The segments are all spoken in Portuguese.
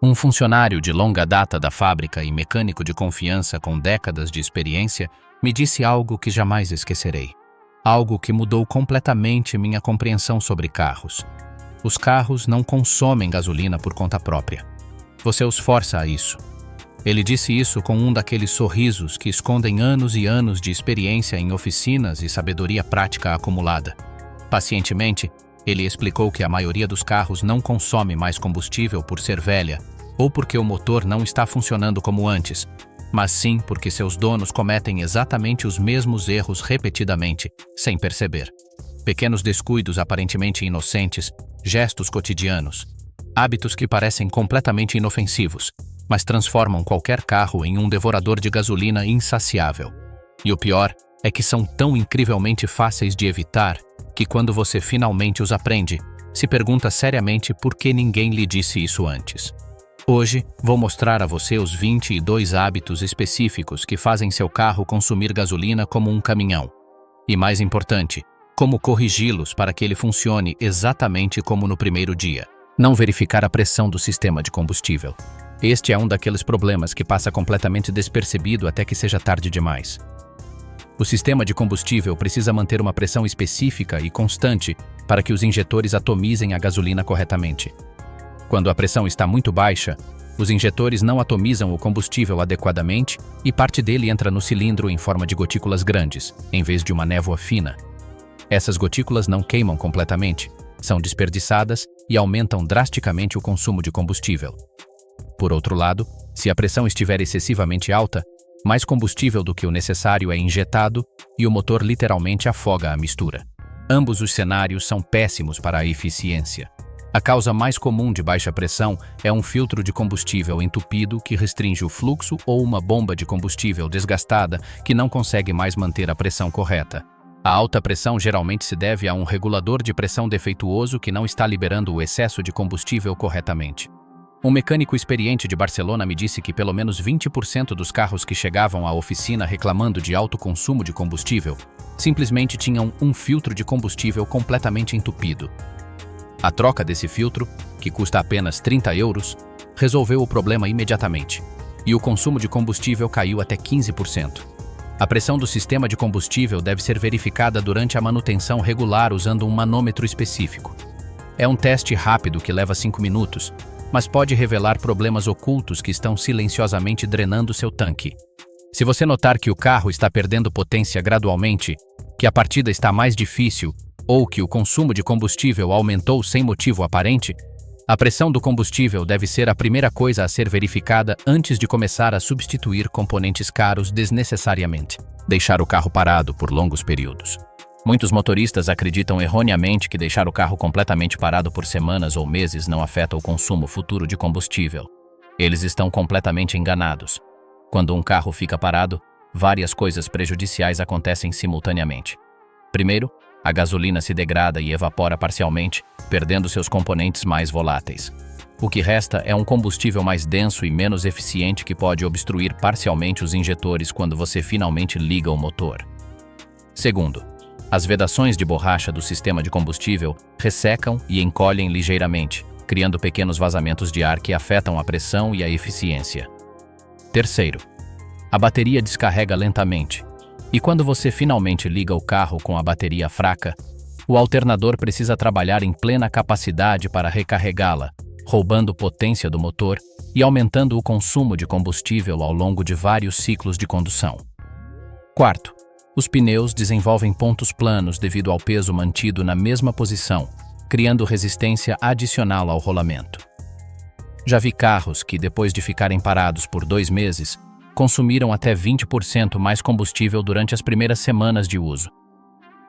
Um funcionário de longa data da fábrica e mecânico de confiança com décadas de experiência me disse algo que jamais esquecerei. Algo que mudou completamente minha compreensão sobre carros. Os carros não consomem gasolina por conta própria. Você os força a isso. Ele disse isso com um daqueles sorrisos que escondem anos e anos de experiência em oficinas e sabedoria prática acumulada. Pacientemente, ele explicou que a maioria dos carros não consome mais combustível por ser velha ou porque o motor não está funcionando como antes, mas sim porque seus donos cometem exatamente os mesmos erros repetidamente, sem perceber. Pequenos descuidos aparentemente inocentes, gestos cotidianos, hábitos que parecem completamente inofensivos, mas transformam qualquer carro em um devorador de gasolina insaciável. E o pior é que são tão incrivelmente fáceis de evitar que quando você finalmente os aprende, se pergunta seriamente por que ninguém lhe disse isso antes. Hoje, vou mostrar a você os 22 hábitos específicos que fazem seu carro consumir gasolina como um caminhão. E mais importante, como corrigi-los para que ele funcione exatamente como no primeiro dia. Não verificar a pressão do sistema de combustível. Este é um daqueles problemas que passa completamente despercebido até que seja tarde demais. O sistema de combustível precisa manter uma pressão específica e constante para que os injetores atomizem a gasolina corretamente. Quando a pressão está muito baixa, os injetores não atomizam o combustível adequadamente e parte dele entra no cilindro em forma de gotículas grandes, em vez de uma névoa fina. Essas gotículas não queimam completamente, são desperdiçadas e aumentam drasticamente o consumo de combustível. Por outro lado, se a pressão estiver excessivamente alta, mais combustível do que o necessário é injetado e o motor literalmente afoga a mistura. Ambos os cenários são péssimos para a eficiência. A causa mais comum de baixa pressão é um filtro de combustível entupido que restringe o fluxo ou uma bomba de combustível desgastada que não consegue mais manter a pressão correta. A alta pressão geralmente se deve a um regulador de pressão defeituoso que não está liberando o excesso de combustível corretamente. Um mecânico experiente de Barcelona me disse que pelo menos 20% dos carros que chegavam à oficina reclamando de alto consumo de combustível simplesmente tinham um filtro de combustível completamente entupido. A troca desse filtro, que custa apenas 30 euros, resolveu o problema imediatamente, e o consumo de combustível caiu até 15%. A pressão do sistema de combustível deve ser verificada durante a manutenção regular usando um manômetro específico. É um teste rápido que leva 5 minutos, mas pode revelar problemas ocultos que estão silenciosamente drenando seu tanque. Se você notar que o carro está perdendo potência gradualmente, que a partida está mais difícil ou que o consumo de combustível aumentou sem motivo aparente, a pressão do combustível deve ser a primeira coisa a ser verificada antes de começar a substituir componentes caros desnecessariamente. Deixar o carro parado por longos períodos. Muitos motoristas acreditam erroneamente que deixar o carro completamente parado por semanas ou meses não afeta o consumo futuro de combustível. Eles estão completamente enganados. Quando um carro fica parado, várias coisas prejudiciais acontecem simultaneamente. Primeiro, a gasolina se degrada e evapora parcialmente, perdendo seus componentes mais voláteis. O que resta é um combustível mais denso e menos eficiente que pode obstruir parcialmente os injetores quando você finalmente liga o motor. Segundo, as vedações de borracha do sistema de combustível ressecam e encolhem ligeiramente, criando pequenos vazamentos de ar que afetam a pressão e a eficiência. Terceiro, a bateria descarrega lentamente, e quando você finalmente liga o carro com a bateria fraca, o alternador precisa trabalhar em plena capacidade para recarregá-la, roubando potência do motor e aumentando o consumo de combustível ao longo de vários ciclos de condução. Quarto, os pneus desenvolvem pontos planos devido ao peso mantido na mesma posição, criando resistência adicional ao rolamento. Já vi carros que, depois de ficarem parados por 2 meses, consumiram até 20% mais combustível durante as primeiras semanas de uso.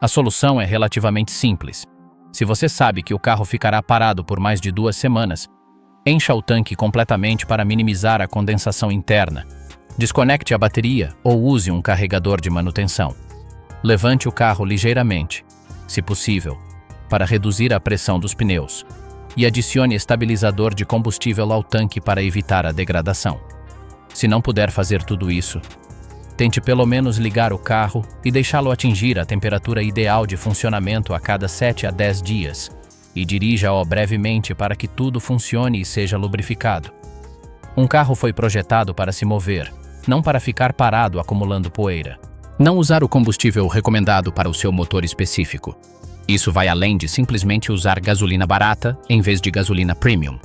A solução é relativamente simples. Se você sabe que o carro ficará parado por mais de 2 semanas, encha o tanque completamente para minimizar a condensação interna. Desconecte a bateria ou use um carregador de manutenção. Levante o carro ligeiramente, se possível, para reduzir a pressão dos pneus, e adicione estabilizador de combustível ao tanque para evitar a degradação. Se não puder fazer tudo isso, tente pelo menos ligar o carro e deixá-lo atingir a temperatura ideal de funcionamento a cada 7 a 10 dias, e dirija-o brevemente para que tudo funcione e seja lubrificado. Um carro foi projetado para se mover, não para ficar parado acumulando poeira. Não usar o combustível recomendado para o seu motor específico. Isso vai além de simplesmente usar gasolina barata em vez de gasolina premium.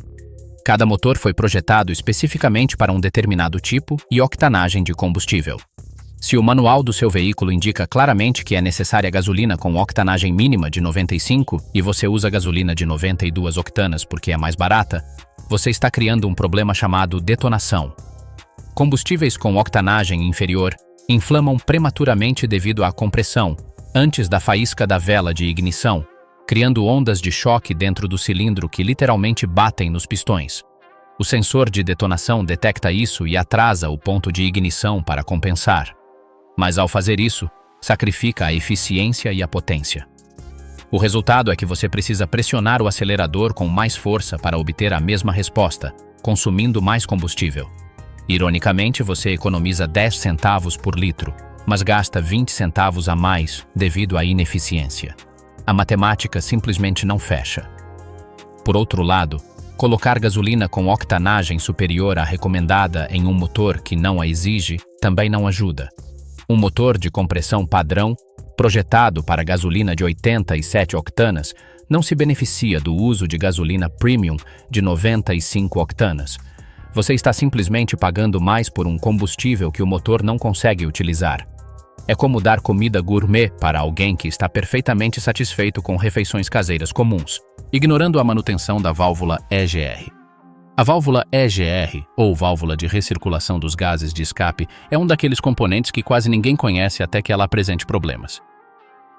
Cada motor foi projetado especificamente para um determinado tipo e octanagem de combustível. Se o manual do seu veículo indica claramente que é necessária gasolina com octanagem mínima de 95 e você usa gasolina de 92 octanas porque é mais barata, você está criando um problema chamado detonação. Combustíveis com octanagem inferior inflamam prematuramente devido à compressão, antes da faísca da vela de ignição, criando ondas de choque dentro do cilindro que literalmente batem nos pistões. O sensor de detonação detecta isso e atrasa o ponto de ignição para compensar. Mas ao fazer isso, sacrifica a eficiência e a potência. O resultado é que você precisa pressionar o acelerador com mais força para obter a mesma resposta, consumindo mais combustível. Ironicamente, você economiza 10 centavos por litro, mas gasta 20 centavos a mais devido à ineficiência. A matemática simplesmente não fecha. Por outro lado, colocar gasolina com octanagem superior à recomendada em um motor que não a exige também não ajuda. Um motor de compressão padrão, projetado para gasolina de 87 octanas, não se beneficia do uso de gasolina premium de 95 octanas. Você está simplesmente pagando mais por um combustível que o motor não consegue utilizar. É como dar comida gourmet para alguém que está perfeitamente satisfeito com refeições caseiras comuns, ignorando a manutenção da válvula EGR. A válvula EGR, ou válvula de recirculação dos gases de escape, é um daqueles componentes que quase ninguém conhece até que ela apresente problemas.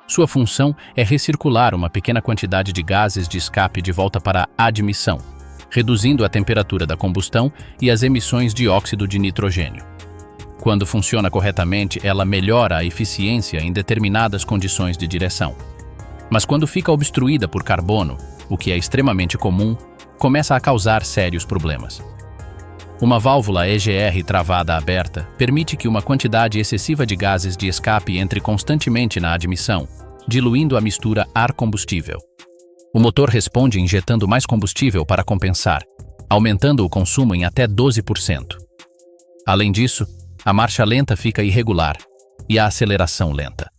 Sua função é recircular uma pequena quantidade de gases de escape de volta para a admissão, reduzindo a temperatura da combustão e as emissões de óxido de nitrogênio. Quando funciona corretamente, ela melhora a eficiência em determinadas condições de direção. Mas quando fica obstruída por carbono, o que é extremamente comum, começa a causar sérios problemas. Uma válvula EGR travada aberta permite que uma quantidade excessiva de gases de escape entre constantemente na admissão, diluindo a mistura ar-combustível. O motor responde injetando mais combustível para compensar, aumentando o consumo em até 12%. Além disso, a marcha lenta fica irregular e a aceleração lenta.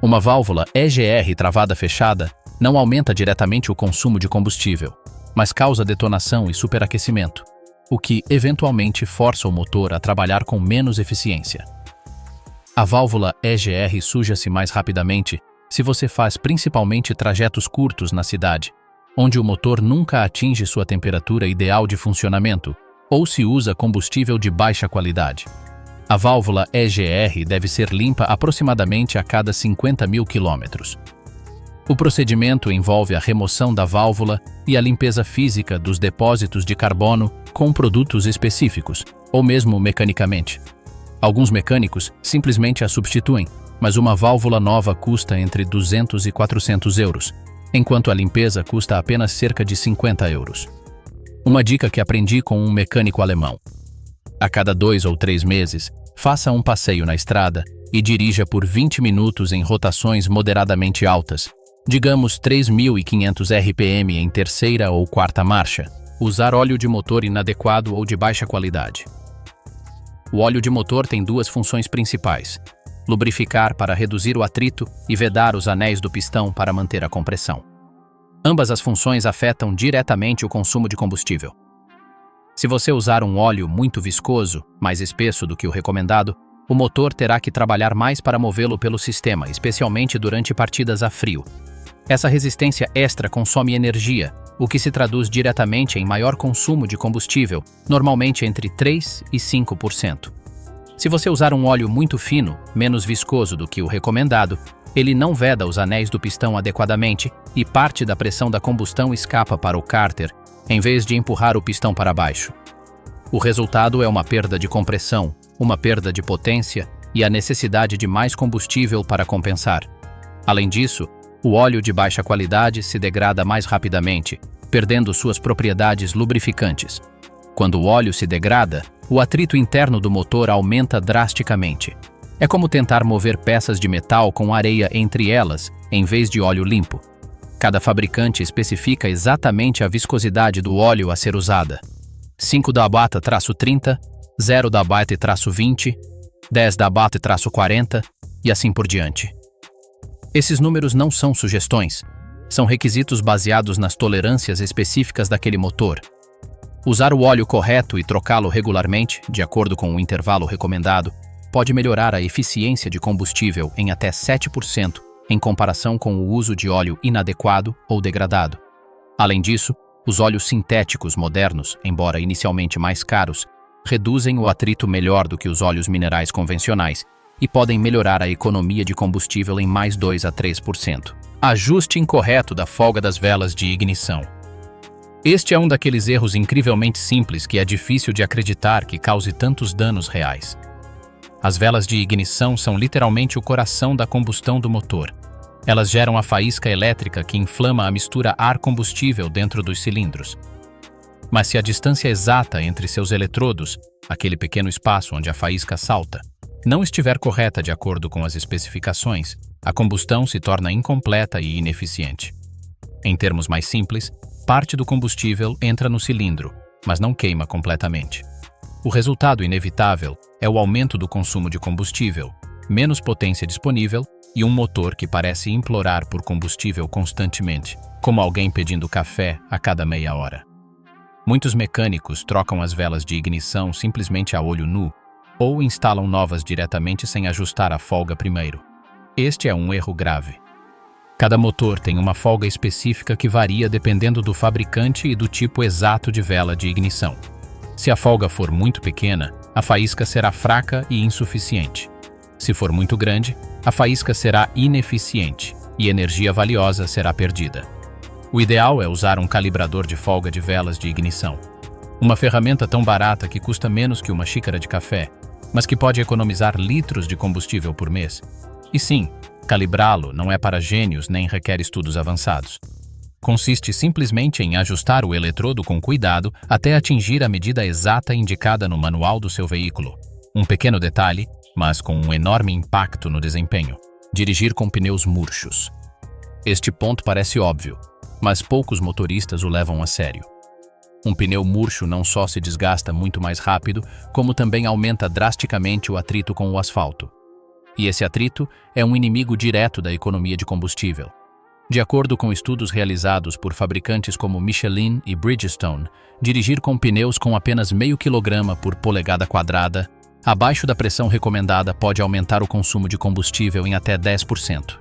Uma válvula EGR travada fechada não aumenta diretamente o consumo de combustível, mas causa detonação e superaquecimento, o que eventualmente força o motor a trabalhar com menos eficiência. A válvula EGR suja-se mais rapidamente se você faz principalmente trajetos curtos na cidade, onde o motor nunca atinge sua temperatura ideal de funcionamento, ou se usa combustível de baixa qualidade. A válvula EGR deve ser limpa aproximadamente a cada 50 mil quilômetros. O procedimento envolve a remoção da válvula e a limpeza física dos depósitos de carbono com produtos específicos, ou mesmo mecanicamente. Alguns mecânicos simplesmente a substituem, mas uma válvula nova custa entre 200 e 400 euros, enquanto a limpeza custa apenas cerca de 50 euros. Uma dica que aprendi com um mecânico alemão. A cada 2 ou 3 meses, faça um passeio na estrada e dirija por 20 minutos em rotações moderadamente altas, digamos 3.500 RPM em terceira ou quarta marcha. Usar óleo de motor inadequado ou de baixa qualidade. O óleo de motor tem duas funções principais: lubrificar para reduzir o atrito e vedar os anéis do pistão para manter a compressão. Ambas as funções afetam diretamente o consumo de combustível. Se você usar um óleo muito viscoso, mais espesso do que o recomendado, o motor terá que trabalhar mais para movê-lo pelo sistema, especialmente durante partidas a frio. Essa resistência extra consome energia, o que se traduz diretamente em maior consumo de combustível, normalmente entre 3% e 5%. Se você usar um óleo muito fino, menos viscoso do que o recomendado, ele não veda os anéis do pistão adequadamente e parte da pressão da combustão escapa para o cárter, em vez de empurrar o pistão para baixo. O resultado é uma perda de compressão, uma perda de potência e a necessidade de mais combustível para compensar. Além disso, o óleo de baixa qualidade se degrada mais rapidamente, perdendo suas propriedades lubrificantes. Quando o óleo se degrada, o atrito interno do motor aumenta drasticamente. É como tentar mover peças de metal com areia entre elas, em vez de óleo limpo. Cada fabricante especifica exatamente a viscosidade do óleo a ser usada. 5 da BAT-30, 0 da BAT-20, 10 da BAT-40 e assim por diante. Esses números não são sugestões, são requisitos baseados nas tolerâncias específicas daquele motor. Usar o óleo correto e trocá-lo regularmente, de acordo com o intervalo recomendado, pode melhorar a eficiência de combustível em até 7% em comparação com o uso de óleo inadequado ou degradado. Além disso, os óleos sintéticos modernos, embora inicialmente mais caros, reduzem o atrito melhor do que os óleos minerais convencionais e podem melhorar a economia de combustível em mais 2 a 3%. Ajuste incorreto da folga das velas de ignição. Este é um daqueles erros incrivelmente simples que é difícil de acreditar que cause tantos danos reais. As velas de ignição são literalmente o coração da combustão do motor. Elas geram a faísca elétrica que inflama a mistura ar-combustível dentro dos cilindros. Mas se a distância exata entre seus eletrodos, aquele pequeno espaço onde a faísca salta, não estiver correta de acordo com as especificações, a combustão se torna incompleta e ineficiente. Em termos mais simples, parte do combustível entra no cilindro, mas não queima completamente. O resultado inevitável é o aumento do consumo de combustível, menos potência disponível e um motor que parece implorar por combustível constantemente, como alguém pedindo café a cada meia hora. Muitos mecânicos trocam as velas de ignição simplesmente a olho nu ou instalam novas diretamente sem ajustar a folga primeiro. Este é um erro grave. Cada motor tem uma folga específica que varia dependendo do fabricante e do tipo exato de vela de ignição. Se a folga for muito pequena, a faísca será fraca e insuficiente. Se for muito grande, a faísca será ineficiente e energia valiosa será perdida. O ideal é usar um calibrador de folga de velas de ignição. Uma ferramenta tão barata que custa menos que uma xícara de café, mas que pode economizar litros de combustível por mês. E sim, calibrá-lo não é para gênios nem requer estudos avançados. Consiste simplesmente em ajustar o eletrodo com cuidado até atingir a medida exata indicada no manual do seu veículo. Um pequeno detalhe, mas com um enorme impacto no desempenho: dirigir com pneus murchos. Este ponto parece óbvio, mas poucos motoristas o levam a sério. Um pneu murcho não só se desgasta muito mais rápido, como também aumenta drasticamente o atrito com o asfalto. E esse atrito é um inimigo direto da economia de combustível. De acordo com estudos realizados por fabricantes como Michelin e Bridgestone, dirigir com pneus com apenas meio quilograma por polegada quadrada, abaixo da pressão recomendada, pode aumentar o consumo de combustível em até 10%.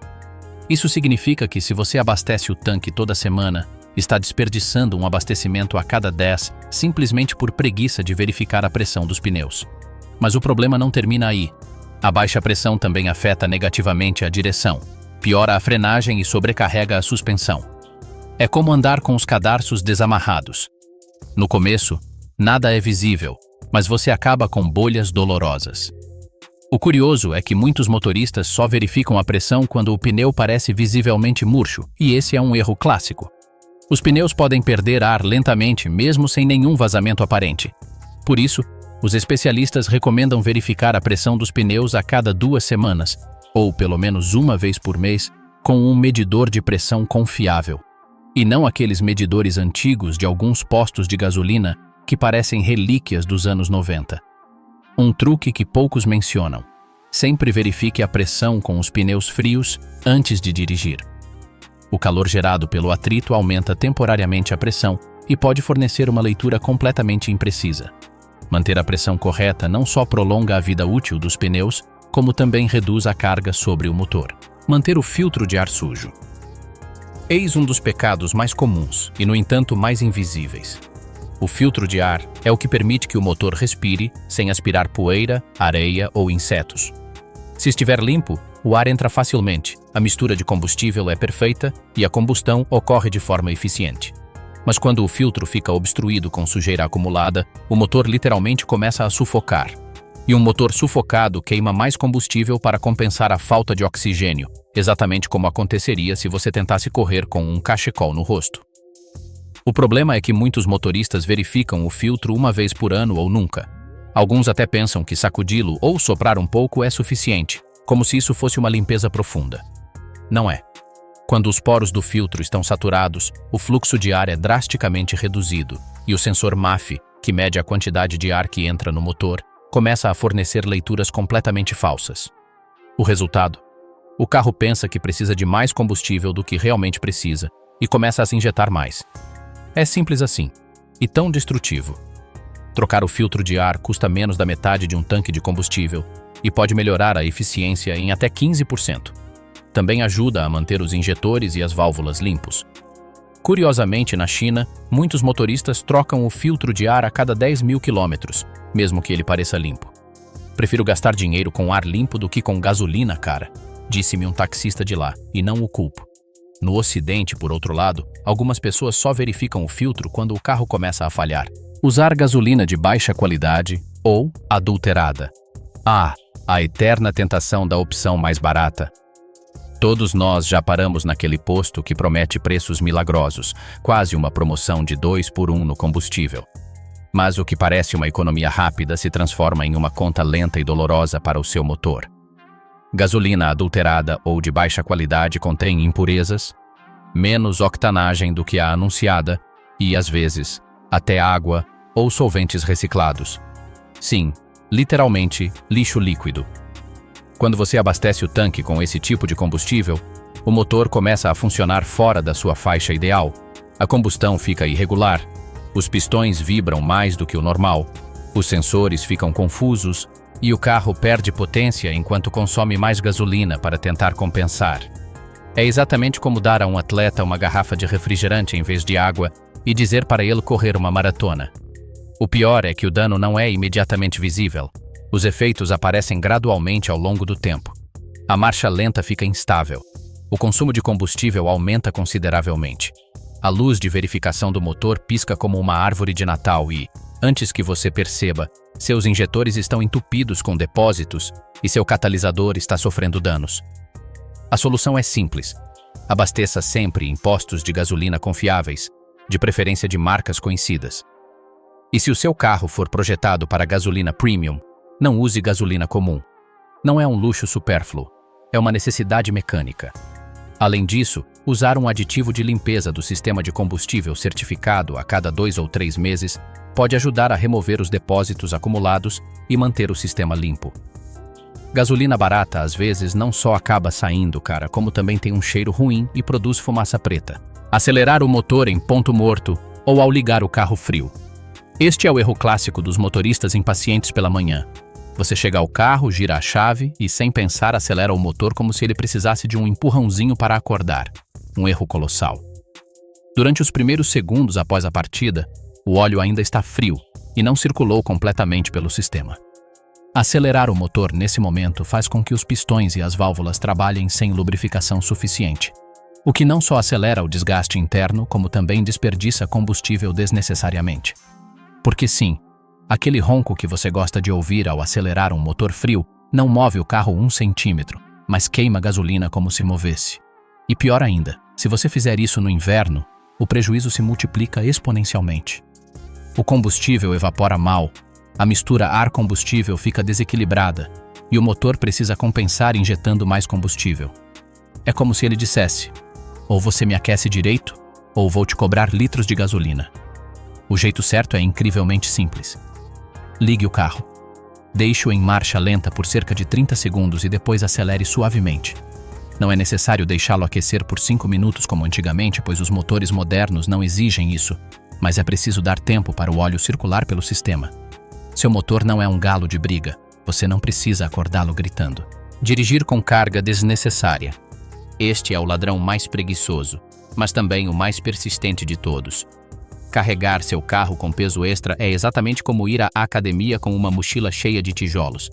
Isso significa que se você abastece o tanque toda semana, está desperdiçando um abastecimento a cada 10 simplesmente por preguiça de verificar a pressão dos pneus. Mas o problema não termina aí. A baixa pressão também afeta negativamente a direção, piora a frenagem e sobrecarrega a suspensão. É como andar com os cadarços desamarrados. No começo, nada é visível, mas você acaba com bolhas dolorosas. O curioso é que muitos motoristas só verificam a pressão quando o pneu parece visivelmente murcho, e esse é um erro clássico. Os pneus podem perder ar lentamente, mesmo sem nenhum vazamento aparente. Por isso, os especialistas recomendam verificar a pressão dos pneus a cada 2 semanas, ou pelo menos uma vez por mês, com um medidor de pressão confiável. E não aqueles medidores antigos de alguns postos de gasolina que parecem relíquias dos anos 90. Um truque que poucos mencionam: sempre verifique a pressão com os pneus frios antes de dirigir. O calor gerado pelo atrito aumenta temporariamente a pressão e pode fornecer uma leitura completamente imprecisa. Manter a pressão correta não só prolonga a vida útil dos pneus, como também reduz a carga sobre o motor. Manter o filtro de ar sujo. Eis um dos pecados mais comuns e, no entanto, mais invisíveis. O filtro de ar é o que permite que o motor respire sem aspirar poeira, areia ou insetos. Se estiver limpo, o ar entra facilmente, a mistura de combustível é perfeita e a combustão ocorre de forma eficiente. Mas quando o filtro fica obstruído com sujeira acumulada, o motor literalmente começa a sufocar. E um motor sufocado queima mais combustível para compensar a falta de oxigênio, exatamente como aconteceria se você tentasse correr com um cachecol no rosto. O problema é que muitos motoristas verificam o filtro uma vez por ano ou nunca. Alguns até pensam que sacudi-lo ou soprar um pouco é suficiente, como se isso fosse uma limpeza profunda. Não é. Quando os poros do filtro estão saturados, o fluxo de ar é drasticamente reduzido e o sensor MAF, que mede a quantidade de ar que entra no motor, começa a fornecer leituras completamente falsas. O resultado? O carro pensa que precisa de mais combustível do que realmente precisa e começa a se injetar mais. É simples assim, e tão destrutivo. Trocar o filtro de ar custa menos da metade de um tanque de combustível e pode melhorar a eficiência em até 15%. Também ajuda a manter os injetores e as válvulas limpos. Curiosamente, na China, muitos motoristas trocam o filtro de ar a cada 10 mil quilômetros, mesmo que ele pareça limpo. Prefiro gastar dinheiro com ar limpo do que com gasolina, cara, disse-me um taxista de lá, e não o culpo. No Ocidente, por outro lado, algumas pessoas só verificam o filtro quando o carro começa a falhar. Usar gasolina de baixa qualidade ou adulterada. A eterna tentação da opção mais barata. Todos nós já paramos naquele posto que promete preços milagrosos, quase uma promoção de 2 por 1 no combustível. Mas o que parece uma economia rápida se transforma em uma conta lenta e dolorosa para o seu motor. Gasolina adulterada ou de baixa qualidade contém impurezas, menos octanagem do que a anunciada e, às vezes, até água ou solventes reciclados. Sim, literalmente, lixo líquido. Quando você abastece o tanque com esse tipo de combustível, o motor começa a funcionar fora da sua faixa ideal, a combustão fica irregular, os pistões vibram mais do que o normal, os sensores ficam confusos e o carro perde potência enquanto consome mais gasolina para tentar compensar. É exatamente como dar a um atleta uma garrafa de refrigerante em vez de água e dizer para ele correr uma maratona. O pior é que o dano não é imediatamente visível. Os efeitos aparecem gradualmente ao longo do tempo. A marcha lenta fica instável. O consumo de combustível aumenta consideravelmente. A luz de verificação do motor pisca como uma árvore de Natal e, antes que você perceba, seus injetores estão entupidos com depósitos e seu catalisador está sofrendo danos. A solução é simples. Abasteça sempre em postos de gasolina confiáveis, de preferência de marcas conhecidas. E se o seu carro for projetado para gasolina premium, não use gasolina comum. Não é um luxo supérfluo, é uma necessidade mecânica. Além disso, usar um aditivo de limpeza do sistema de combustível certificado a cada 2 ou 3 meses pode ajudar a remover os depósitos acumulados e manter o sistema limpo. Gasolina barata às vezes não só acaba saindo, cara, como também tem um cheiro ruim e produz fumaça preta. Acelerar o motor em ponto morto ou ao ligar o carro frio. Este é o erro clássico dos motoristas impacientes pela manhã. Você chega ao carro, gira a chave e, sem pensar, acelera o motor como se ele precisasse de um empurrãozinho para acordar. Um erro colossal. Durante os primeiros segundos após a partida, o óleo ainda está frio e não circulou completamente pelo sistema. Acelerar o motor nesse momento faz com que os pistões e as válvulas trabalhem sem lubrificação suficiente, o que não só acelera o desgaste interno, como também desperdiça combustível desnecessariamente. Porque sim, aquele ronco que você gosta de ouvir ao acelerar um motor frio não move o carro 1 centímetro, mas queima gasolina como se movesse. E pior ainda, se você fizer isso no inverno, o prejuízo se multiplica exponencialmente. O combustível evapora mal, a mistura ar-combustível fica desequilibrada e o motor precisa compensar injetando mais combustível. É como se ele dissesse: ou você me aquece direito, ou vou te cobrar litros de gasolina. O jeito certo é incrivelmente simples. Ligue o carro. Deixe-o em marcha lenta por cerca de 30 segundos e depois acelere suavemente. Não é necessário deixá-lo aquecer por 5 minutos como antigamente, pois os motores modernos não exigem isso, mas é preciso dar tempo para o óleo circular pelo sistema. Seu motor não é um galo de briga, você não precisa acordá-lo gritando. Dirigir com carga desnecessária. Este é o ladrão mais preguiçoso, mas também o mais persistente de todos. Carregar seu carro com peso extra é exatamente como ir à academia com uma mochila cheia de tijolos.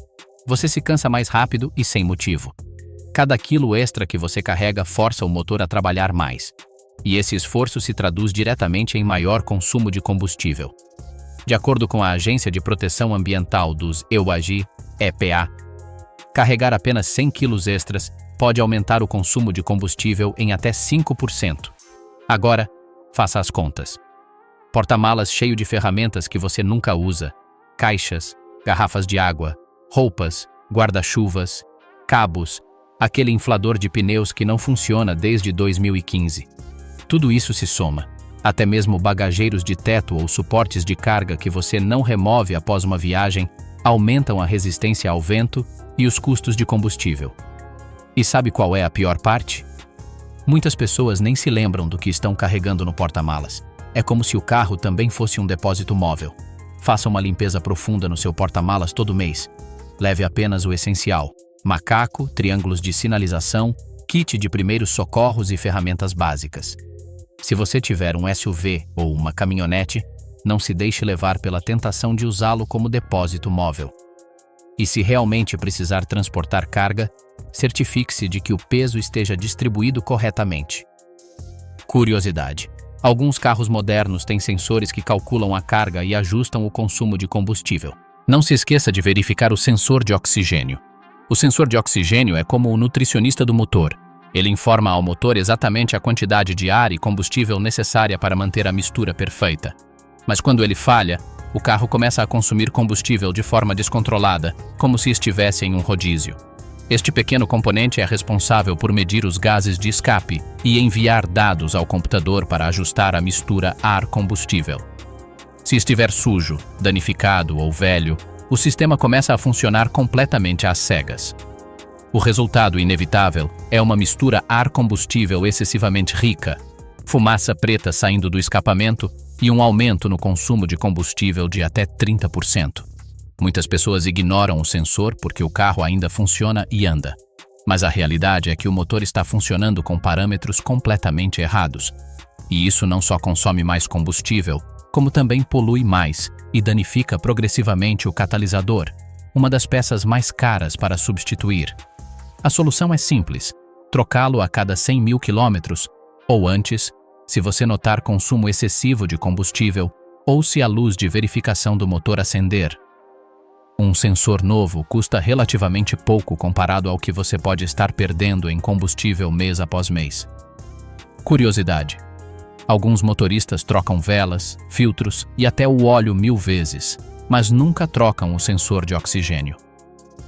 Você se cansa mais rápido e sem motivo. Cada quilo extra que você carrega força o motor a trabalhar mais. E esse esforço se traduz diretamente em maior consumo de combustível. De acordo com a Agência de Proteção Ambiental dos EUAGI, EPA, carregar apenas 100 quilos extras pode aumentar o consumo de combustível em até 5%. Agora, faça as contas. Porta-malas cheio de ferramentas que você nunca usa, caixas, garrafas de água, roupas, guarda-chuvas, cabos, aquele inflador de pneus que não funciona desde 2015. Tudo isso se soma. Até mesmo bagageiros de teto ou suportes de carga que você não remove após uma viagem aumentam a resistência ao vento e os custos de combustível. E sabe qual é a pior parte? Muitas pessoas nem se lembram do que estão carregando no porta-malas. É como se o carro também fosse um depósito móvel. Faça uma limpeza profunda no seu porta-malas todo mês. Leve apenas o essencial: macaco, triângulos de sinalização, kit de primeiros socorros e ferramentas básicas. Se você tiver um SUV ou uma caminhonete, não se deixe levar pela tentação de usá-lo como depósito móvel. E se realmente precisar transportar carga, certifique-se de que o peso esteja distribuído corretamente. Curiosidade: alguns carros modernos têm sensores que calculam a carga e ajustam o consumo de combustível. Não se esqueça de verificar o sensor de oxigênio. O sensor de oxigênio é como o nutricionista do motor. Ele informa ao motor exatamente a quantidade de ar e combustível necessária para manter a mistura perfeita. Mas quando ele falha, o carro começa a consumir combustível de forma descontrolada, como se estivesse em um rodízio. Este pequeno componente é responsável por medir os gases de escape e enviar dados ao computador para ajustar a mistura ar-combustível. Se estiver sujo, danificado ou velho, o sistema começa a funcionar completamente às cegas. O resultado inevitável é uma mistura ar-combustível excessivamente rica, fumaça preta saindo do escapamento e um aumento no consumo de combustível de até 30%. Muitas pessoas ignoram o sensor porque o carro ainda funciona e anda. Mas a realidade é que o motor está funcionando com parâmetros completamente errados. E isso não só consome mais combustível, como também polui mais e danifica progressivamente o catalisador, uma das peças mais caras para substituir. A solução é simples: trocá-lo a cada 100 mil quilômetros, ou antes, se você notar consumo excessivo de combustível ou se a luz de verificação do motor acender. Um sensor novo custa relativamente pouco comparado ao que você pode estar perdendo em combustível mês após mês. Curiosidade: alguns motoristas trocam velas, filtros e até o óleo 1000 vezes, mas nunca trocam o sensor de oxigênio.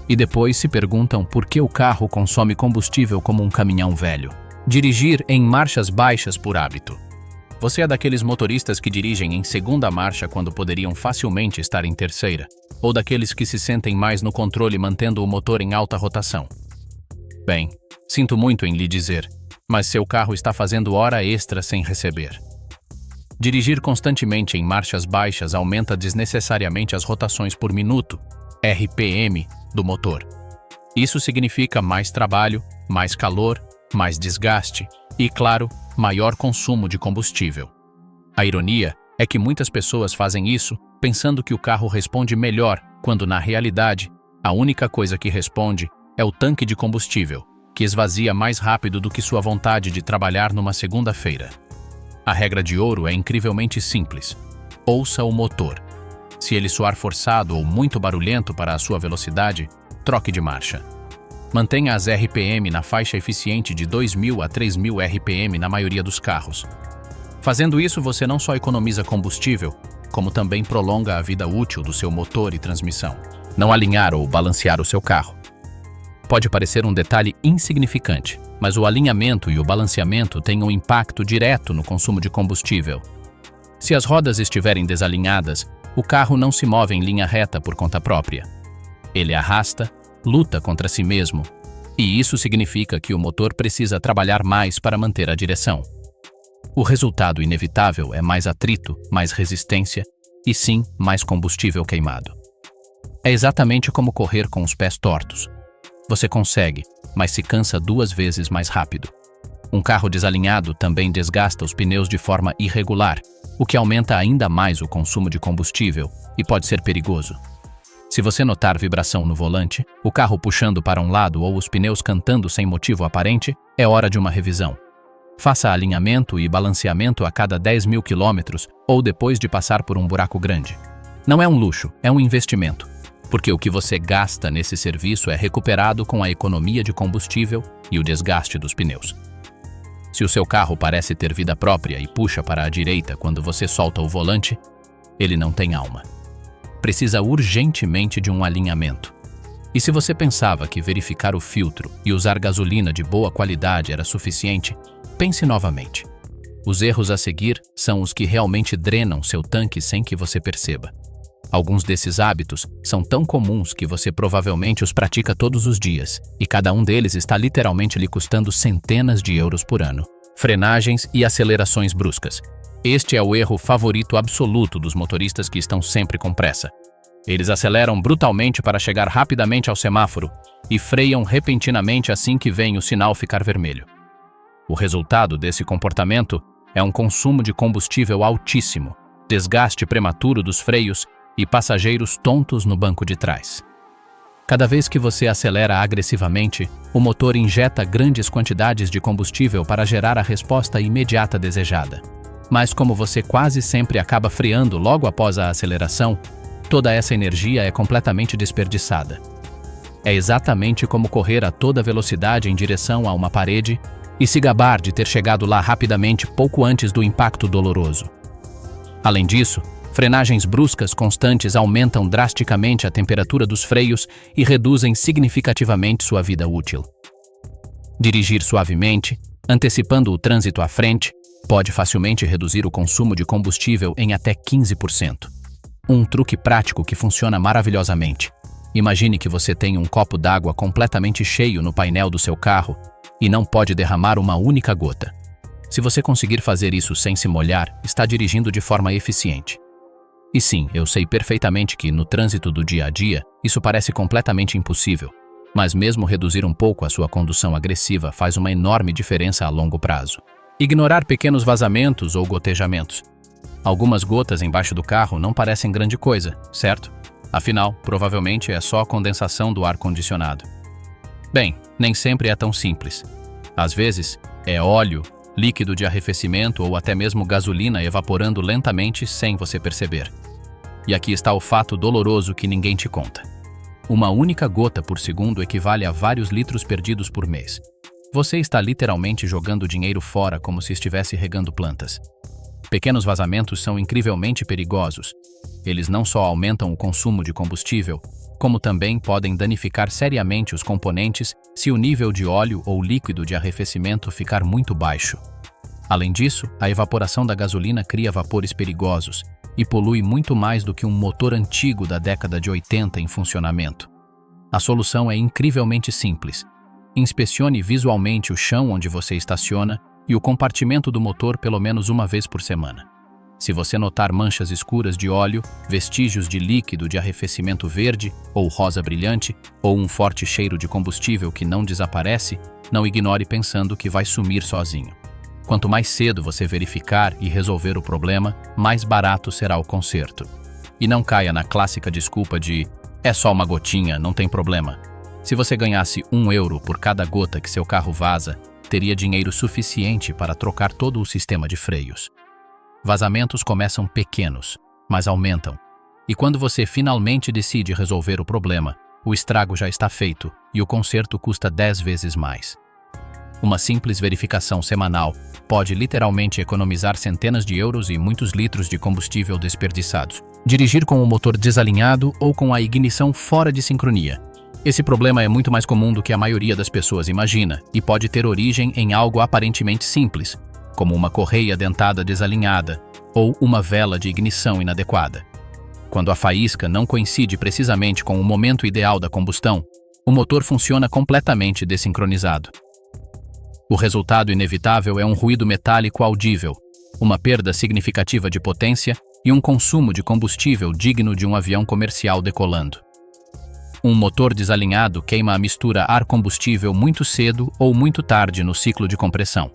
E depois se perguntam por que o carro consome combustível como um caminhão velho. Dirigir em marchas baixas por hábito. Você é daqueles motoristas que dirigem em segunda marcha quando poderiam facilmente estar em terceira, ou daqueles que se sentem mais no controle mantendo o motor em alta rotação. Bem, sinto muito em lhe dizer, mas seu carro está fazendo hora extra sem receber. Dirigir constantemente em marchas baixas aumenta desnecessariamente as rotações por minuto, RPM, do motor. Isso significa mais trabalho, mais calor, mais desgaste e, claro, maior consumo de combustível. A ironia é que muitas pessoas fazem isso pensando que o carro responde melhor, quando na realidade, a única coisa que responde é o tanque de combustível, que esvazia mais rápido do que sua vontade de trabalhar numa segunda-feira. A regra de ouro é incrivelmente simples: ouça o motor. Se ele soar forçado ou muito barulhento para a sua velocidade, troque de marcha. Mantenha as RPM na faixa eficiente de 2.000 a 3.000 RPM na maioria dos carros. Fazendo isso, você não só economiza combustível, como também prolonga a vida útil do seu motor e transmissão. Não alinhar ou balancear o seu carro. Pode parecer um detalhe insignificante, mas o alinhamento e o balanceamento têm um impacto direto no consumo de combustível. Se as rodas estiverem desalinhadas, o carro não se move em linha reta por conta própria. Ele arrasta, luta contra si mesmo, e isso significa que o motor precisa trabalhar mais para manter a direção. O resultado inevitável é mais atrito, mais resistência e, sim, mais combustível queimado. É exatamente como correr com os pés tortos. Você consegue, mas se cansa 2 vezes mais rápido. Um carro desalinhado também desgasta os pneus de forma irregular, o que aumenta ainda mais o consumo de combustível e pode ser perigoso. Se você notar vibração no volante, o carro puxando para um lado ou os pneus cantando sem motivo aparente, é hora de uma revisão. Faça alinhamento e balanceamento a cada 10.000 quilômetros ou depois de passar por um buraco grande. Não é um luxo, é um investimento, porque o que você gasta nesse serviço é recuperado com a economia de combustível e o desgaste dos pneus. Se o seu carro parece ter vida própria e puxa para a direita quando você solta o volante, ele não tem alma. Precisa urgentemente de um alinhamento. E se você pensava que verificar o filtro e usar gasolina de boa qualidade era suficiente, pense novamente. Os erros a seguir são os que realmente drenam seu tanque sem que você perceba. Alguns desses hábitos são tão comuns que você provavelmente os pratica todos os dias, e cada um deles está literalmente lhe custando centenas de euros por ano. Frenagens e acelerações bruscas. Este é o erro favorito absoluto dos motoristas que estão sempre com pressa. Eles aceleram brutalmente para chegar rapidamente ao semáforo e freiam repentinamente assim que veem o sinal ficar vermelho. O resultado desse comportamento é um consumo de combustível altíssimo, desgaste prematuro dos freios e passageiros tontos no banco de trás. Cada vez que você acelera agressivamente, o motor injeta grandes quantidades de combustível para gerar a resposta imediata desejada. Mas como você quase sempre acaba freando logo após a aceleração, toda essa energia é completamente desperdiçada. É exatamente como correr a toda velocidade em direção a uma parede e se gabar de ter chegado lá rapidamente pouco antes do impacto doloroso. Além disso, frenagens bruscas constantes aumentam drasticamente a temperatura dos freios e reduzem significativamente sua vida útil. Dirigir suavemente, antecipando o trânsito à frente, pode facilmente reduzir o consumo de combustível em até 15%. Um truque prático que funciona maravilhosamente. Imagine que você tem um copo d'água completamente cheio no painel do seu carro e não pode derramar uma única gota. Se você conseguir fazer isso sem se molhar, está dirigindo de forma eficiente. E sim, eu sei perfeitamente que, no trânsito do dia a dia, isso parece completamente impossível, mas mesmo reduzir um pouco a sua condução agressiva faz uma enorme diferença a longo prazo. Ignorar pequenos vazamentos ou gotejamentos. Algumas gotas embaixo do carro não parecem grande coisa, certo? Afinal, provavelmente é só a condensação do ar-condicionado. Bem, nem sempre é tão simples. Às vezes, é óleo, líquido de arrefecimento ou até mesmo gasolina evaporando lentamente sem você perceber. E aqui está o fato doloroso que ninguém te conta. Uma única gota por segundo equivale a vários litros perdidos por mês. Você está literalmente jogando dinheiro fora como se estivesse regando plantas. Pequenos vazamentos são incrivelmente perigosos. Eles não só aumentam o consumo de combustível, como também podem danificar seriamente os componentes se o nível de óleo ou líquido de arrefecimento ficar muito baixo. Além disso, a evaporação da gasolina cria vapores perigosos e polui muito mais do que um motor antigo da década de 80 em funcionamento. A solução é incrivelmente simples. Inspecione visualmente o chão onde você estaciona e o compartimento do motor pelo menos uma vez por semana. Se você notar manchas escuras de óleo, vestígios de líquido de arrefecimento verde ou rosa brilhante, ou um forte cheiro de combustível que não desaparece, não ignore pensando que vai sumir sozinho. Quanto mais cedo você verificar e resolver o problema, mais barato será o conserto. E não caia na clássica desculpa de "é só uma gotinha, não tem problema". Se você ganhasse €1 por cada gota que seu carro vaza, teria dinheiro suficiente para trocar todo o sistema de freios. Vazamentos começam pequenos, mas aumentam. E quando você finalmente decide resolver o problema, o estrago já está feito e o conserto custa 10 vezes mais. Uma simples verificação semanal pode literalmente economizar centenas de euros e muitos litros de combustível desperdiçados. Dirigir com o motor desalinhado ou com a ignição fora de sincronia. Esse problema é muito mais comum do que a maioria das pessoas imagina e pode ter origem em algo aparentemente simples, como uma correia dentada desalinhada ou uma vela de ignição inadequada. Quando a faísca não coincide precisamente com o momento ideal da combustão, o motor funciona completamente desincronizado. O resultado inevitável é um ruído metálico audível, uma perda significativa de potência e um consumo de combustível digno de um avião comercial decolando. Um motor desalinhado queima a mistura ar-combustível muito cedo ou muito tarde no ciclo de compressão.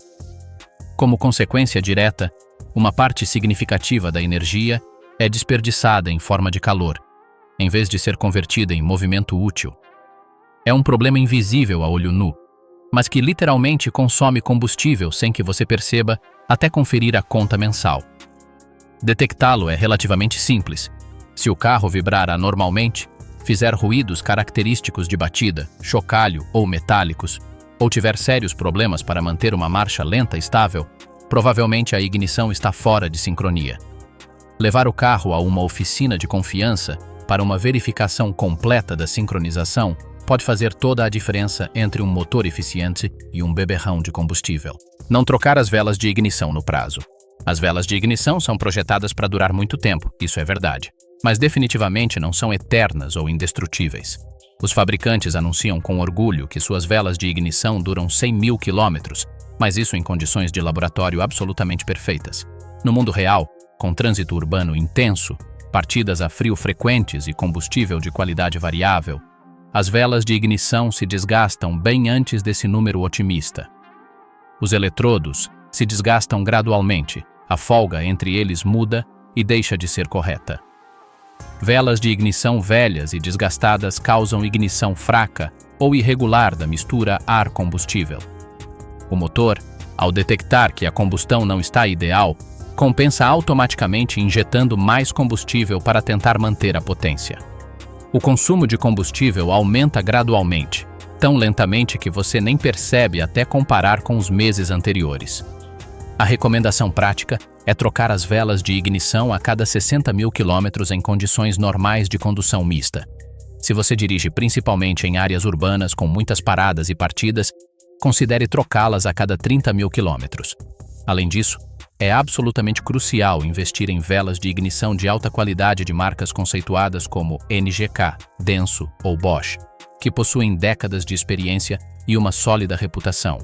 Como consequência direta, uma parte significativa da energia é desperdiçada em forma de calor, em vez de ser convertida em movimento útil. É um problema invisível a olho nu, mas que literalmente consome combustível sem que você perceba até conferir a conta mensal. Detectá-lo é relativamente simples. Se o carro vibrar anormalmente, fizer ruídos característicos de batida, chocalho ou metálicos, ou tiver sérios problemas para manter uma marcha lenta estável, provavelmente a ignição está fora de sincronia. Levar o carro a uma oficina de confiança para uma verificação completa da sincronização, pode fazer toda a diferença entre um motor eficiente e um beberrão de combustível. Não trocar as velas de ignição no prazo. As velas de ignição são projetadas para durar muito tempo, isso é verdade, mas definitivamente não são eternas ou indestrutíveis. Os fabricantes anunciam com orgulho que suas velas de ignição duram 100.000 quilômetros, mas isso em condições de laboratório absolutamente perfeitas. No mundo real, com trânsito urbano intenso, partidas a frio frequentes e combustível de qualidade variável, as velas de ignição se desgastam bem antes desse número otimista. Os eletrodos se desgastam gradualmente, a folga entre eles muda e deixa de ser correta. Velas de ignição velhas e desgastadas causam ignição fraca ou irregular da mistura ar-combustível. O motor, ao detectar que a combustão não está ideal, compensa automaticamente injetando mais combustível para tentar manter a potência. O consumo de combustível aumenta gradualmente, tão lentamente que você nem percebe até comparar com os meses anteriores. A recomendação prática é trocar as velas de ignição a cada 60.000 quilômetros em condições normais de condução mista. Se você dirige principalmente em áreas urbanas com muitas paradas e partidas, considere trocá-las a cada 30.000 quilômetros. Além disso, é absolutamente crucial investir em velas de ignição de alta qualidade de marcas conceituadas como NGK, Denso ou Bosch, que possuem décadas de experiência e uma sólida reputação.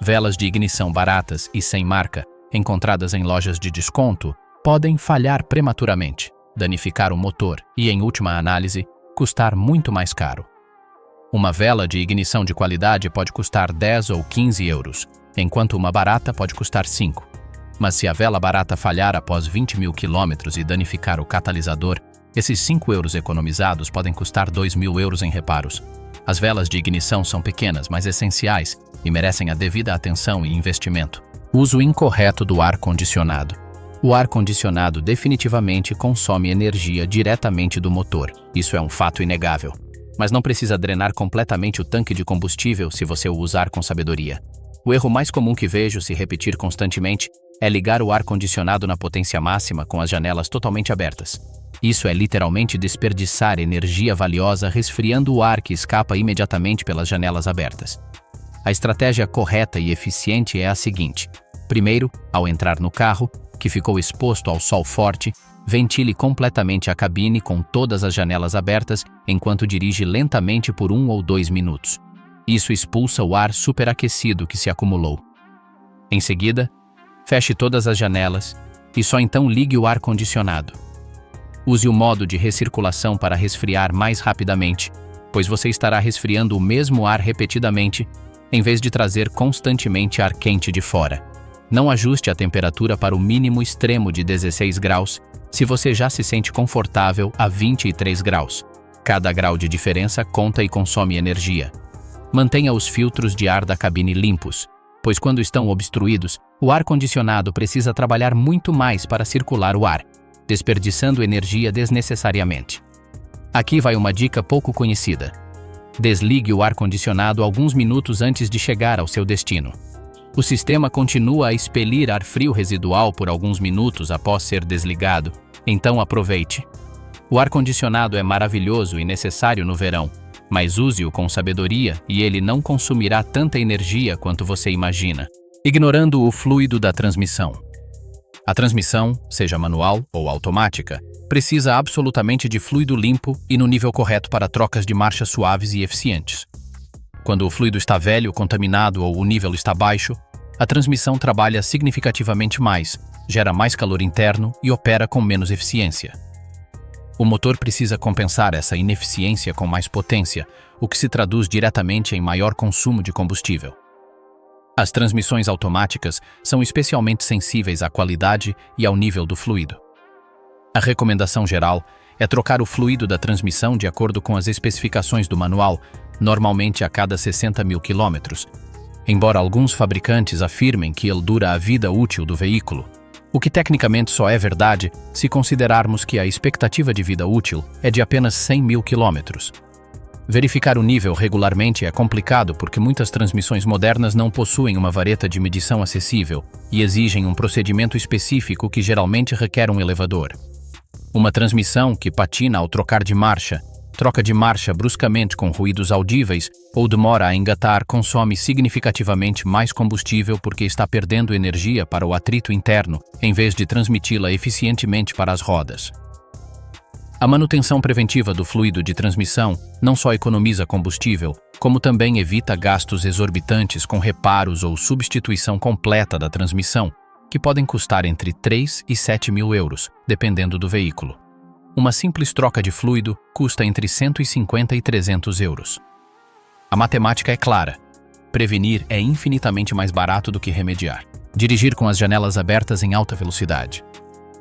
Velas de ignição baratas e sem marca, encontradas em lojas de desconto, podem falhar prematuramente, danificar o motor e, em última análise, custar muito mais caro. Uma vela de ignição de qualidade pode custar 10 ou 15 euros, enquanto uma barata pode custar 5. Mas se a vela barata falhar após 20.000 quilômetros e danificar o catalisador, esses 5 euros economizados podem custar 2.000 euros em reparos. As velas de ignição são pequenas, mas essenciais e merecem a devida atenção e investimento. Uso incorreto do ar-condicionado. O ar-condicionado definitivamente consome energia diretamente do motor. Isso é um fato inegável. Mas não precisa drenar completamente o tanque de combustível se você o usar com sabedoria. O erro mais comum que vejo se repetir constantemente é ligar o ar-condicionado na potência máxima com as janelas totalmente abertas. Isso é literalmente desperdiçar energia valiosa resfriando o ar que escapa imediatamente pelas janelas abertas. A estratégia correta e eficiente é a seguinte: primeiro, ao entrar no carro, que ficou exposto ao sol forte, ventile completamente a cabine com todas as janelas abertas enquanto dirige lentamente por 1 ou 2 minutos. Isso expulsa o ar superaquecido que se acumulou. Em seguida, feche todas as janelas e só então ligue o ar-condicionado. Use o modo de recirculação para resfriar mais rapidamente, pois você estará resfriando o mesmo ar repetidamente, em vez de trazer constantemente ar quente de fora. Não ajuste a temperatura para o mínimo extremo de 16 graus se você já se sente confortável a 23 graus. Cada grau de diferença conta e consome energia. Mantenha os filtros de ar da cabine limpos, pois quando estão obstruídos, o ar-condicionado precisa trabalhar muito mais para circular o ar, desperdiçando energia desnecessariamente. Aqui vai uma dica pouco conhecida. Desligue o ar-condicionado alguns minutos antes de chegar ao seu destino. O sistema continua a expelir ar frio residual por alguns minutos após ser desligado, então aproveite. O ar-condicionado é maravilhoso e necessário no verão, mas use-o com sabedoria e ele não consumirá tanta energia quanto você imagina. Ignorando o fluido da transmissão. A transmissão, seja manual ou automática, precisa absolutamente de fluido limpo e no nível correto para trocas de marcha suaves e eficientes. Quando o fluido está velho, contaminado ou o nível está baixo, a transmissão trabalha significativamente mais, gera mais calor interno e opera com menos eficiência. O motor precisa compensar essa ineficiência com mais potência, o que se traduz diretamente em maior consumo de combustível. As transmissões automáticas são especialmente sensíveis à qualidade e ao nível do fluido. A recomendação geral é trocar o fluido da transmissão de acordo com as especificações do manual, normalmente a cada 60.000 quilômetros, embora alguns fabricantes afirmem que ele dura a vida útil do veículo, o que tecnicamente só é verdade se considerarmos que a expectativa de vida útil é de apenas 100.000 quilômetros. Verificar o nível regularmente é complicado porque muitas transmissões modernas não possuem uma vareta de medição acessível e exigem um procedimento específico que geralmente requer um elevador. Uma transmissão que patina ao trocar de marcha, troca de marcha bruscamente com ruídos audíveis ou demora a engatar consome significativamente mais combustível porque está perdendo energia para o atrito interno, em vez de transmiti-la eficientemente para as rodas. A manutenção preventiva do fluido de transmissão não só economiza combustível, como também evita gastos exorbitantes com reparos ou substituição completa da transmissão, que podem custar entre 3 e 7 mil euros, dependendo do veículo. Uma simples troca de fluido custa entre 150 e 300 euros. A matemática é clara. Prevenir é infinitamente mais barato do que remediar. Dirigir com as janelas abertas em alta velocidade.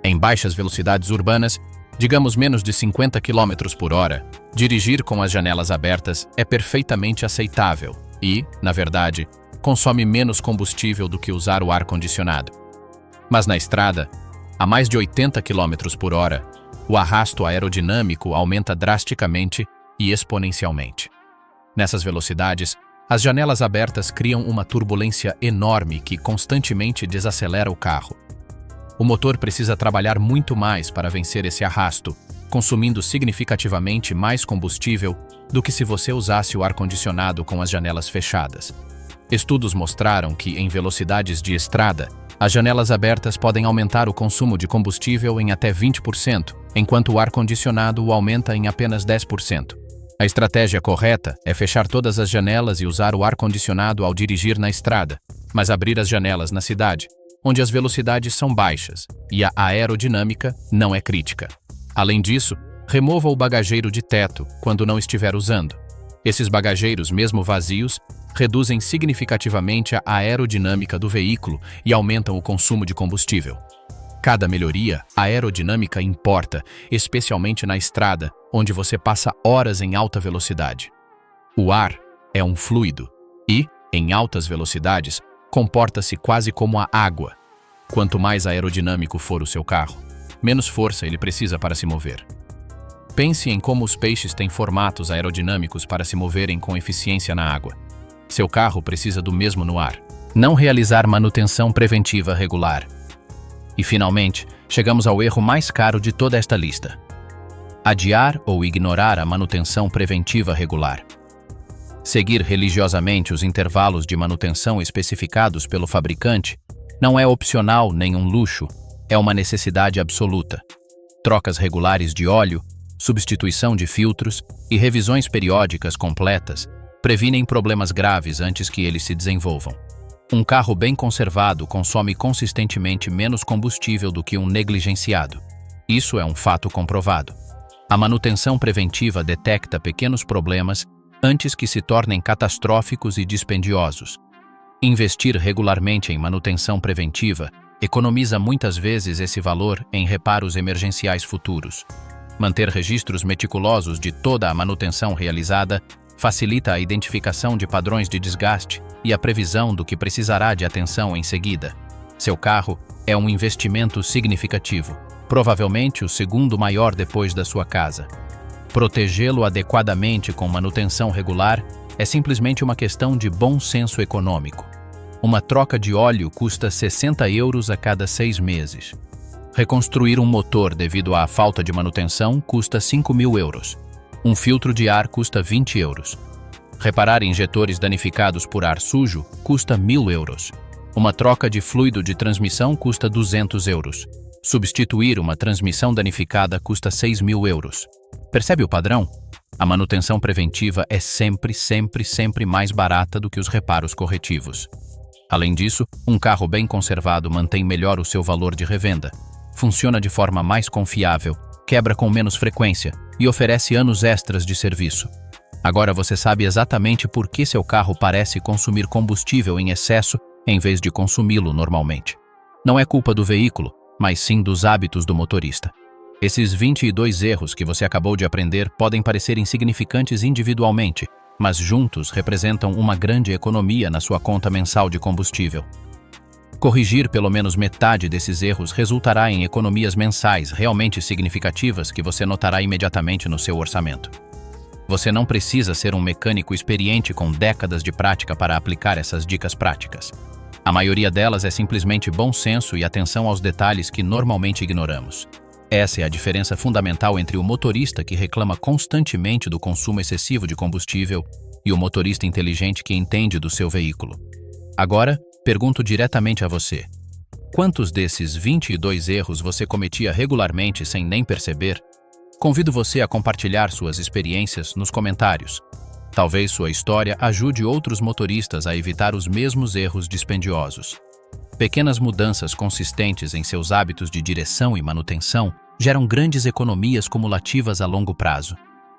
Em baixas velocidades urbanas, digamos menos de 50 km por hora, dirigir com as janelas abertas é perfeitamente aceitável e, na verdade, consome menos combustível do que usar o ar-condicionado. Mas na estrada, a mais de 80 km por hora, o arrasto aerodinâmico aumenta drasticamente e exponencialmente. Nessas velocidades, as janelas abertas criam uma turbulência enorme que constantemente desacelera o carro. O motor precisa trabalhar muito mais para vencer esse arrasto, consumindo significativamente mais combustível do que se você usasse o ar-condicionado com as janelas fechadas. Estudos mostraram que, em velocidades de estrada, as janelas abertas podem aumentar o consumo de combustível em até 20%, enquanto o ar-condicionado o aumenta em apenas 10%. A estratégia correta é fechar todas as janelas e usar o ar-condicionado ao dirigir na estrada, mas abrir as janelas na cidade, onde as velocidades são baixas e a aerodinâmica não é crítica. Além disso, remova o bagageiro de teto quando não estiver usando. Esses bagageiros, mesmo vazios, reduzem significativamente a aerodinâmica do veículo e aumentam o consumo de combustível. Cada melhoria aerodinâmica importa, especialmente na estrada, onde você passa horas em alta velocidade. O ar é um fluido e, em altas velocidades, comporta-se quase como a água. Quanto mais aerodinâmico for o seu carro, menos força ele precisa para se mover. Pense em como os peixes têm formatos aerodinâmicos para se moverem com eficiência na água. Seu carro precisa do mesmo no ar. Não realizar manutenção preventiva regular. E, finalmente, chegamos ao erro mais caro de toda esta lista. Adiar ou ignorar a manutenção preventiva regular. Seguir religiosamente os intervalos de manutenção especificados pelo fabricante não é opcional nem um luxo, é uma necessidade absoluta. Trocas regulares de óleo, substituição de filtros e revisões periódicas completas previnem problemas graves antes que eles se desenvolvam. Um carro bem conservado consome consistentemente menos combustível do que um negligenciado. Isso é um fato comprovado. A manutenção preventiva detecta pequenos problemas antes que se tornem catastróficos e dispendiosos. Investir regularmente em manutenção preventiva economiza muitas vezes esse valor em reparos emergenciais futuros. Manter registros meticulosos de toda a manutenção realizada facilita a identificação de padrões de desgaste e a previsão do que precisará de atenção em seguida. Seu carro é um investimento significativo, provavelmente o segundo maior depois da sua casa. Protegê-lo adequadamente com manutenção regular é simplesmente uma questão de bom senso econômico. Uma troca de óleo custa 60 euros a cada 6 meses. Reconstruir um motor devido à falta de manutenção custa 5 mil euros. Um filtro de ar custa 20 euros. Reparar injetores danificados por ar sujo custa 1.000 euros. Uma troca de fluido de transmissão custa 200 euros. Substituir uma transmissão danificada custa 6.000 euros. Percebe o padrão? A manutenção preventiva é sempre mais barata do que os reparos corretivos. Além disso, um carro bem conservado mantém melhor o seu valor de revenda, funciona de forma mais confiável, quebra com menos frequência e oferece anos extras de serviço. Agora você sabe exatamente por que seu carro parece consumir combustível em excesso em vez de consumi-lo normalmente. Não é culpa do veículo, mas sim dos hábitos do motorista. Esses 22 erros que você acabou de aprender podem parecer insignificantes individualmente, mas juntos representam uma grande economia na sua conta mensal de combustível. Corrigir pelo menos metade desses erros resultará em economias mensais realmente significativas que você notará imediatamente no seu orçamento. Você não precisa ser um mecânico experiente com décadas de prática para aplicar essas dicas práticas. A maioria delas é simplesmente bom senso e atenção aos detalhes que normalmente ignoramos. Essa é a diferença fundamental entre o motorista que reclama constantemente do consumo excessivo de combustível e o motorista inteligente que entende do seu veículo. Agora, pergunto diretamente a você: quantos desses 22 erros você cometia regularmente sem nem perceber? Convido você a compartilhar suas experiências nos comentários. Talvez sua história ajude outros motoristas a evitar os mesmos erros dispendiosos. Pequenas mudanças consistentes em seus hábitos de direção e manutenção geram grandes economias cumulativas a longo prazo.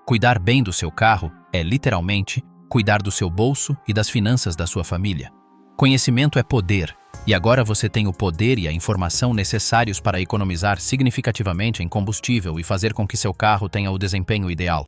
Cuidar bem do seu carro é, literalmente, cuidar do seu bolso e das finanças da sua família. Conhecimento é poder, e agora você tem o poder e a informação necessários para economizar significativamente em combustível e fazer com que seu carro tenha o desempenho ideal.